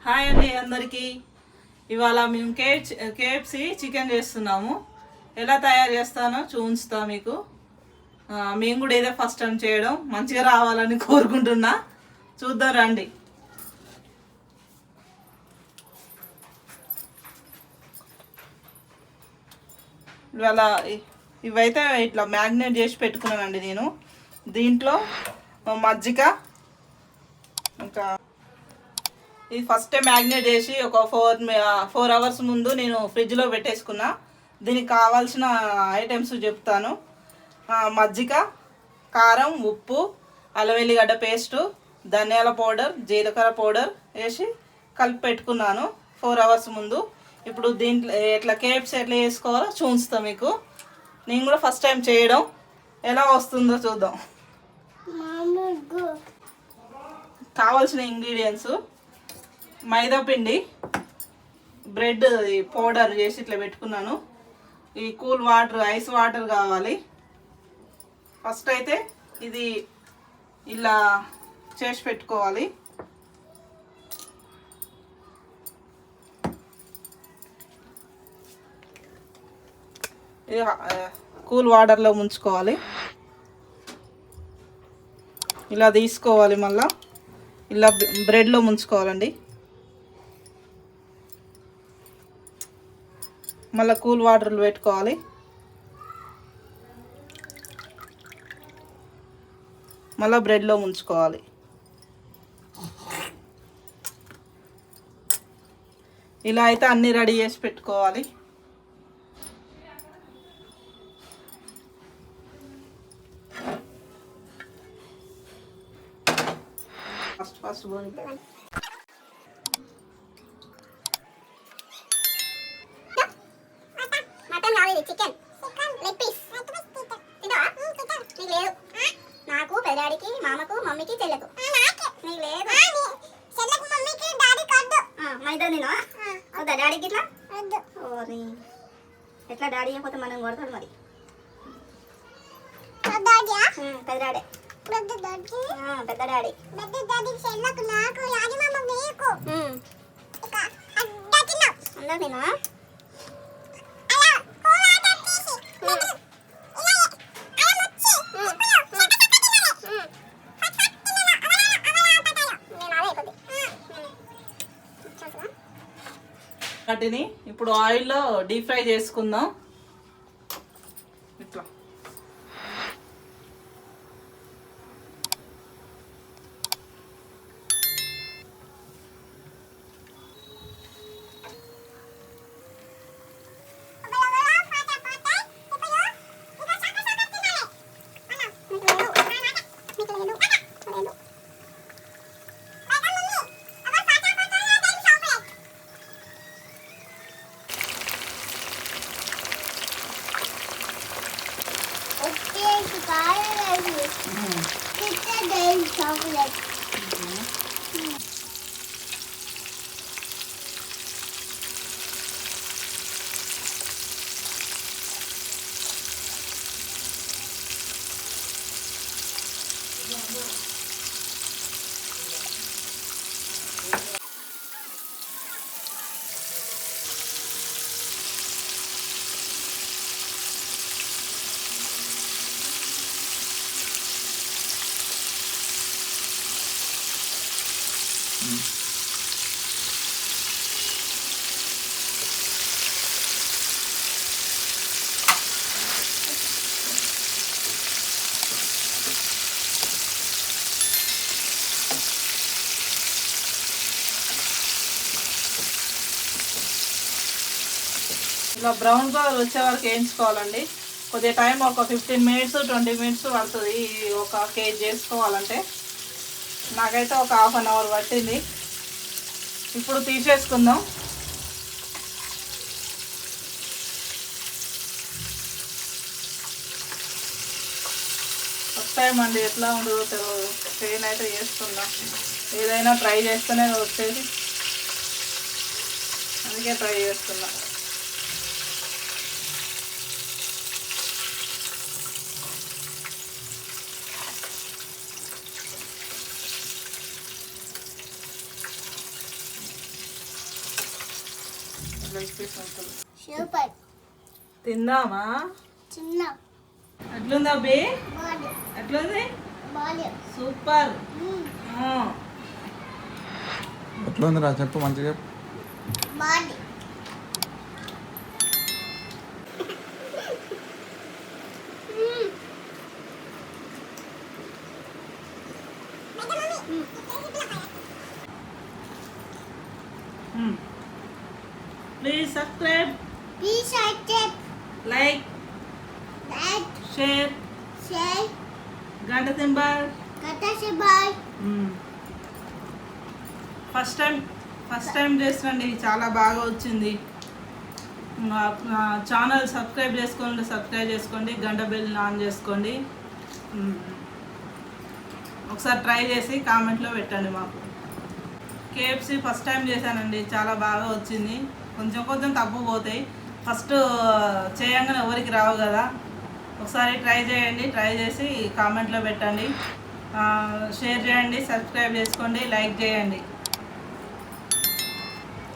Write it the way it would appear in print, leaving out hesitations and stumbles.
Hi అండి అందరికీ. ఇవాళ మేము కేఎఫ్సి చికెన్ చేస్తున్నాము. ఎలా తయారు చేస్తానో చూపిస్తా మీకు. మేము కూడా ఇదే ఫస్ట్ టైం చేయడం, మంచిగా రావాలని కోరుకుంటున్నా. చూద్దాం రండి. ఇవాళ ఇవైతే ఇట్లా మ్యాగ్నేట్ చేసి పెట్టుకున్నానండి నేను. దీంట్లో మజ్జిగ, ఇంకా ఇది ఫస్ట్ మ్యాగ్నేట్ చేసి ఒక 4 అవర్స్ ముందు నేను ఫ్రిడ్జ్లో పెట్టేసుకున్నా. దీనికి కావాల్సిన ఐటమ్స్ చెప్తాను. మజ్జిగ, కారం, ఉప్పు, అల్లం వెల్లిగడ్డ పేస్టు, ధనియాల పౌడర్, జీలకర్ర పౌడర్ వేసి కలిపి పెట్టుకున్నాను 4 అవర్స్ ముందు. ఇప్పుడు దీంట్లో ఎట్లా కేఎఫ్సీ ఎట్లా చేసుకోవాలో చూపిస్తాను మీకు. నేను కూడా ఫస్ట్ టైం చేయడం, ఎలా వస్తుందో చూద్దాం. కావాల్సిన ఇంగ్రీడియంట్స్: మైదా పిండి, బ్రెడ్ పౌడర్ చేసి ఇట్లా పెట్టుకున్నాను. ఈ కూల్ వాటర్, ఐస్ వాటర్ కావాలి. ఫస్ట్ అయితే ఇది ఇలా చేసి పెట్టుకోవాలి. కూల్ వాటర్లో ముంచుకోవాలి. ఇలా తీసుకోవాలి, మళ్ళీ ఇలా బ్రెడ్లో ముంచుకోవాలండి. మళ్ళీ కూల్ వాటర్లు పెట్టుకోవాలి. మళ్ళీ బ్రెడ్లో ముంచుకోవాలి. ఇలా అయితే అన్నీ రెడీ చేసి పెట్టుకోవాలి. ఫస్ట్ చికెన్ లెగ్ పీస్ తింటావా? నీకు లేదు. నాకు, పెద్దాడికి, మామకు, మమ్మీకి, చెల్లెకు. నీకు లేదు. మా ఇద్దరు నేను వద్దా డాడీకి ఇట్లా? ఎట్లా డాడీ అయిపోతే మనం కొడతాడు మరి. పెద్దడాడే, పెద్ద డాడీ. అందరు తిన్నా. వాటిని ఇప్పుడు ఆయిల్లో డీప్ ఫ్రై చేసుకుందాం. ఇట్లా ఇలా బ్రౌన్ కలర్ వచ్చే వరకు వేయించుకోవాలండి. కొద్దిగా టైం ఒక 15 మినిట్స్ 20 మినిట్స్ పడుతుంది ఒక కేజీ చేసుకోవాలంటే. నాకైతే ఒక ½ అన్ అవర్ పట్టింది. ఇప్పుడు తీసేసుకుందాం. ఫస్ట్ టైం అండి, ఎట్లా ఉండదో తెలియదు. నేనైతే చేస్తున్నాం, ఏదైనా ట్రై చేస్తేనే వచ్చేది, అందుకే ట్రై చేస్తున్నా. లెగ్ పీస్ ముక్కలు సూపర్ తిందామా? చిన్న ఎట్లుందా బే? బాడీ ఎట్లుంది? Body super. ఎట్లుంది రా చెప్పు మంచిగా body please subscribe, please subscribe like, like share, share గంట సింబల్. కటాసి బాయ్. ఫస్ట్ టైం చేస్తుందండి, చాలా బాగా వచ్చింది. నా ఛానల్ సబ్స్క్రైబ్ చేసుకోండి, గంట బెల్ ఆన్ చేసుకోండి. ఒకసారి ట్రై చేసి కామెంట్లో పెట్టండి మాకు. KFC ఫస్ట్ టైం చేశానండి, చాలా బాగా వచ్చింది. కొంచెం తప్పు పోతాయి, ఫస్ట్ చేయంగానే ఎవరికి రావు కదా. ఒకసారి ట్రై చేయండి, ట్రై చేసి కామెంట్లో పెట్టండి, షేర్ చేయండి, సబ్స్క్రైబ్ చేసుకోండి, లైక్ చేయండి.